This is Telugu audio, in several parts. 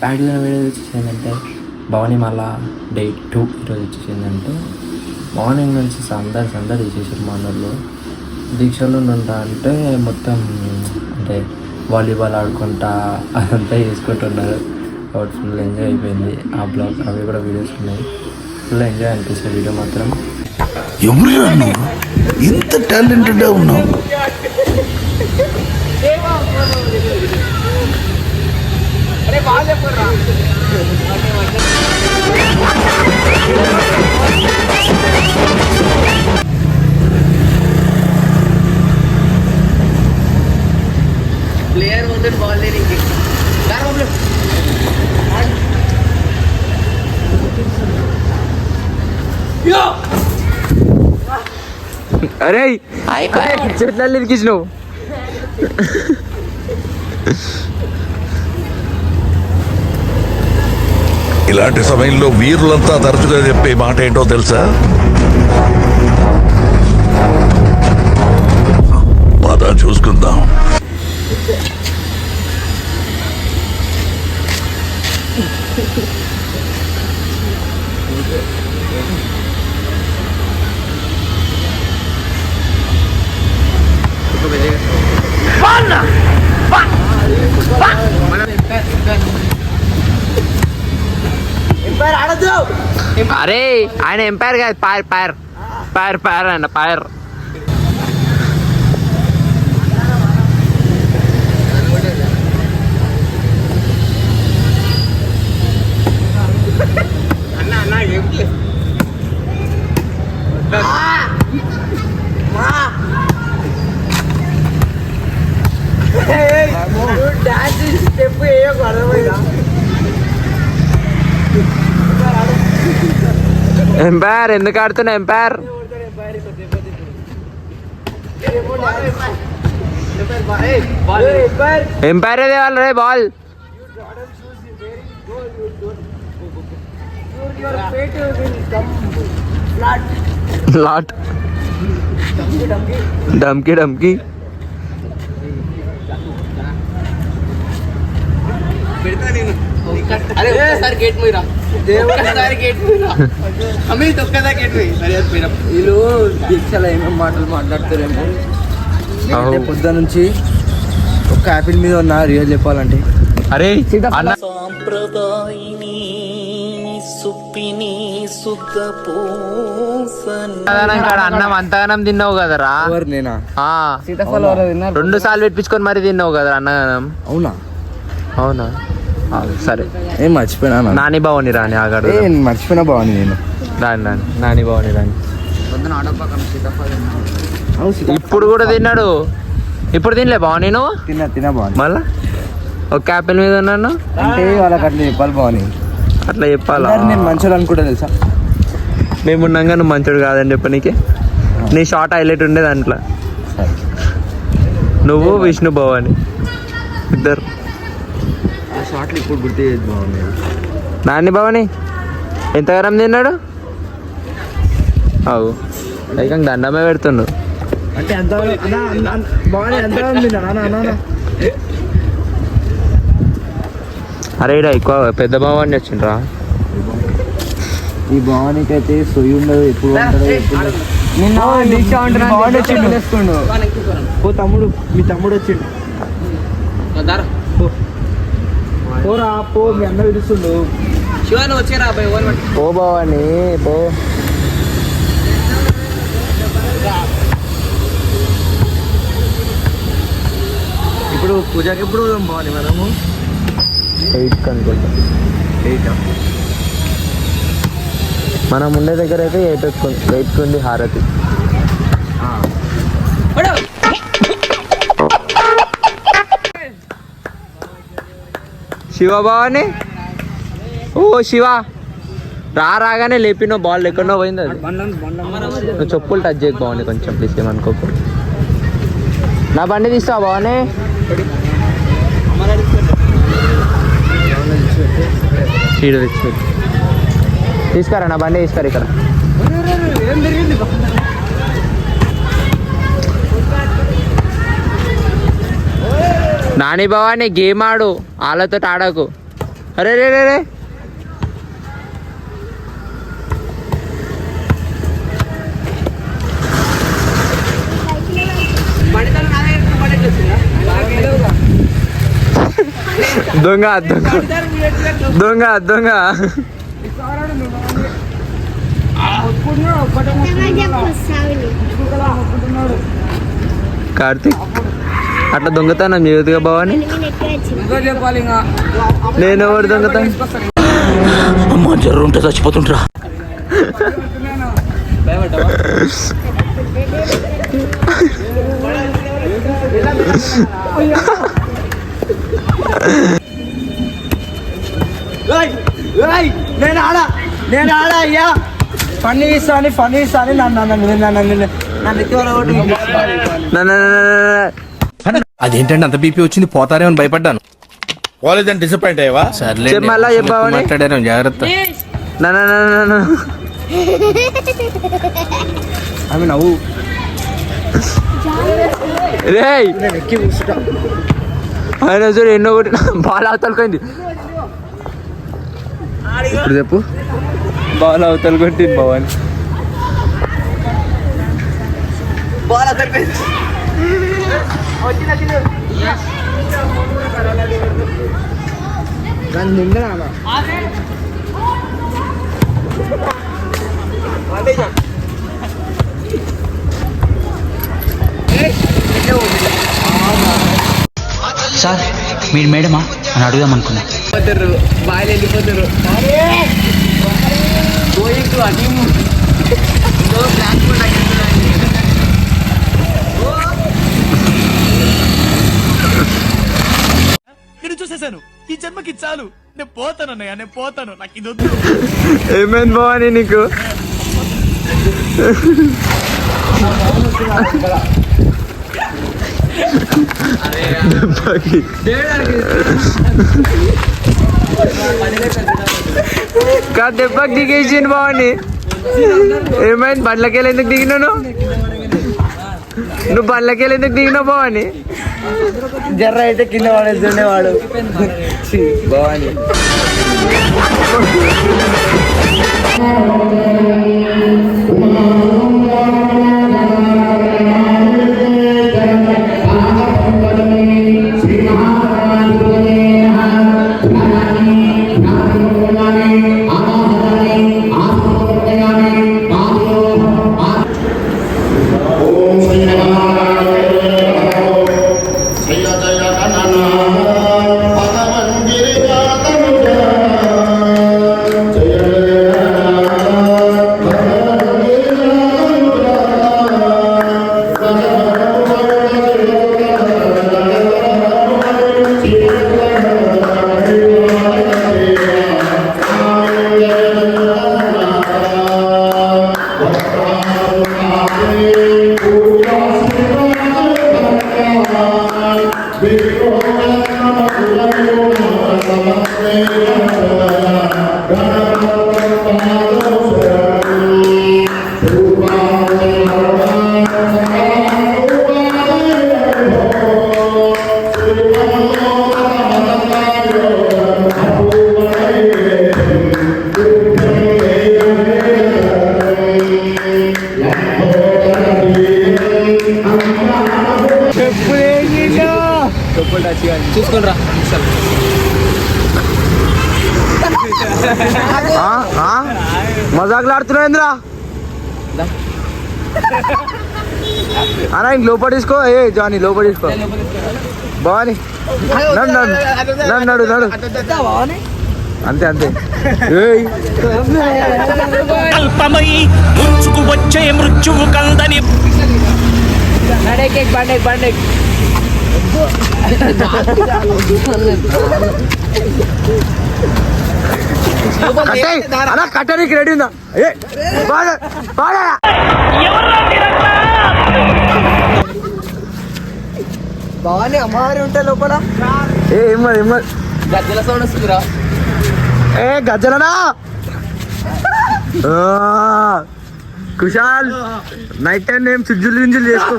ప్యాడ్గా వీడియో వచ్చేసిందంటే భవానీ మళ్ళా డే 2 ఈరోజు వచ్చేసిందంటే మార్నింగ్ నుంచి సందడి చేసేసారు మా అన్నలు. దీక్షలో ఉంటా అంటే మొత్తం అంటే వాలీబాల్ ఆడుకుంటా అదంతా చేసుకుంటున్నారు. కాబట్టి ఫుల్ ఎంజాయ్ అయిపోయింది. ఆ బ్లాగ్ అవి కూడా వీడియోస్ ఉన్నాయి. ఫుల్ ఎంజాయ్ అనిపిస్తుంది వీడియో మాత్రం. ఎవరు ఇంత టాలెంటెడ్గా ఉన్నావు? प्लेयर होते बॉल लेने की అరే చెట్లలో ఇరికించినావు. ఇలాంటి సమయంలో వీరులంతా తరచుగా చెప్పే మాట ఏంటో తెలుసా? పద చూసుకుందాం. అరే ఆయన ఎంపైర్ కాదు, పైర్ అన్న పైర్. ఎంపైర్ ఎందుకు ఆడుతున్నా? ఎంపైర్ ఎంపైర్ ఏదే వాళ్ళు రే బాల్ లాట్ డమ్కి अरे ఒకసారి గేట్ మీరా ఒకసారి గేట్ మీరా అమ్మి తొక్కదా గేట్ మీ సరే మీరా. వీళ్ళు దీక్షలో ఏమేమి మాటలు మాట్లాడుతారేమో. పొద్దు నుంచి ఒక్క యాపిల్ మీద ఉన్న రియల్ చెప్పాలంటే అరే అన్న అన్నం అంతగానం తిన్నావు కదరా? నేనా? 2 సార్లు పెట్టించుకొని మరి తిన్నావు కదరా అన్నగానం. అవునా సరే. ఏం మర్చిపోయినా నాని బాగుని రాని ఆగాడు. మర్చిపోయినా బాగుంది నేను. రాని నాని బాగుని రాని. ఇప్పుడు కూడా తిన్నాడు. ఇప్పుడు తినలే బాగుని నువ్వు? తిన్నా బాగుంది. మళ్ళా ఒక యాపిల్ మీద ఉన్నాను అంటే వాళ్ళకి అట్లా చెప్పాలి బాగుంది. అట్లా చెప్పాలా? నేను మంచోడు అనుకుంటా తెలుసా? మేము ఉన్నాగా నువ్వు మంచోడు కాదని చెప్పనీకి. నీ షార్ట్ హైలైట్ ఉండే దాంట్లో నువ్వు విష్ణు భవాని ఇద్దరు షార్ట్లు ఇప్పుడు గుర్తు చేయదు. బాగుంది. నాని భవాని ఎంతగానం తిన్నాడు? అవు ఏకంగా దండమే పెడుతుండు. అంటే ఎంత బాగుంది. ఎంత అరే ఇడ ఎక్కువ పెద్ద భవాని వచ్చిండ్రా. ఈ భవానికి అయితే సొయ్యి ఉండదు. ఎప్పుడు ఓ తమ్ముడు, మీ తమ్ముడు వచ్చిండు. పోరా పో, మీ అన్న విడుస్తుండు. శివాని వచ్చారా పో భవాని పో. ఇప్పుడు పూజకి ఎప్పుడు బాగుంది మనము 8 అనుకుంటా. 8 మనం ఉండే దగ్గర అయితే 8 ఉంది హారతి. శివ భవాని ఓ శివ రాగానే లేపినో బాల్ ఎక్కడో పోయింది. అది నువ్వు చెప్పులు టచ్ చేయకు బాగుంది కొంచెం ప్లీజ్ ఏమనుకోకు. నా బండి తీస్తావా బాగుంది? తీసుకురా నా బండి తీసుకురా ఇక్కడ. నాని భవాని గేమ్ ఆడు, వాళ్ళతో ఆడకు. అరే రే రే రే దొంగ దొంగ దొంగ దొంగ కార్తీక్ అట్లా దొంగతనం చేయదుగా భవాని నేను ఎవరు దొంగతనం అమ్మా జర్రు ఉంటే చచ్చిపోతుంటరా. నేను ఆడా అయ్యా ఫన్నీ ఇస్తాను అదేంటంటే అంత బీపీ వచ్చింది పోతారేమని భయపడ్డాను. కాలేజ్ డిసప్పాయింట్ అయ్యావా? సర్లే చెప్పాలా చెప్పావని మాట్లాడాను జాగ్రత్త. ఆమె నవ్వు రే ఆయన చూడు ఎన్నో కొట్టి బాల్ అవతల కొయింది. ఇప్పుడు చెప్పు బాల్ అవతల కొట్టి భవాని సార్ మీరు మేడమా అని అడుగుదాం అనుకున్నా. బాగా వెళ్ళిపోతారు నేను చూసేశాను. ఈ జన్మకి చాలు, నేను పోతాను అన్నయ్య, నేను పోతాను, నాకు ఇది వద్దు. ఏమైంది భవాని నీకు? దెబ్బకి దిగేసింది భవాని. ఏమైంది? బండ్లకెళ్ళి ఎందుకు దిగినాను? నువ్వు బండ్లకెళ్ళి ఎందుకు దిగినావు భవాని? జర్ర అయితే కింద పడేస్తుండేవాడు భవాని. చూసుకుని మజాకులాడుతున్నాయింద్రా అన్నా ఇంక లోపల తీసుకో. ఏ జానీ లోపల తీసుకో. భవాని నడు నడు నడు అంతే అంతే. వచ్చే మృత్యువు కందని బండే అలా కట్టడానికి రెడీ ఉందా? భవాని అమ్మవారి ఉంటే లోపల గజ్జల సౌండ్ వస్తుందిరా. ఏ గజ్జలనా కుషాల్ నైట్ టైం ఏం చుజ్జులు గింజులు చేసుకో.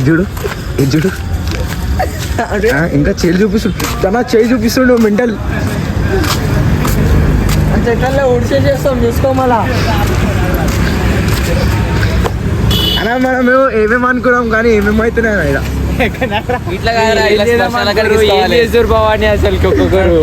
చూడు ఇది చూడు ఇంకా చేయి చూపిస్తుండు తన చేయి చూపిస్తుండు మెంటల్ చెట్లలో ఉడిసే చేస్తాం చూసుకో మళ్ళా అలా మనం ఏమేమి అనుకున్నాం కానీ ఏమేమి అవుతున్నాయి ఇట్లా భవాని అసలు ఒక్కొక్కరు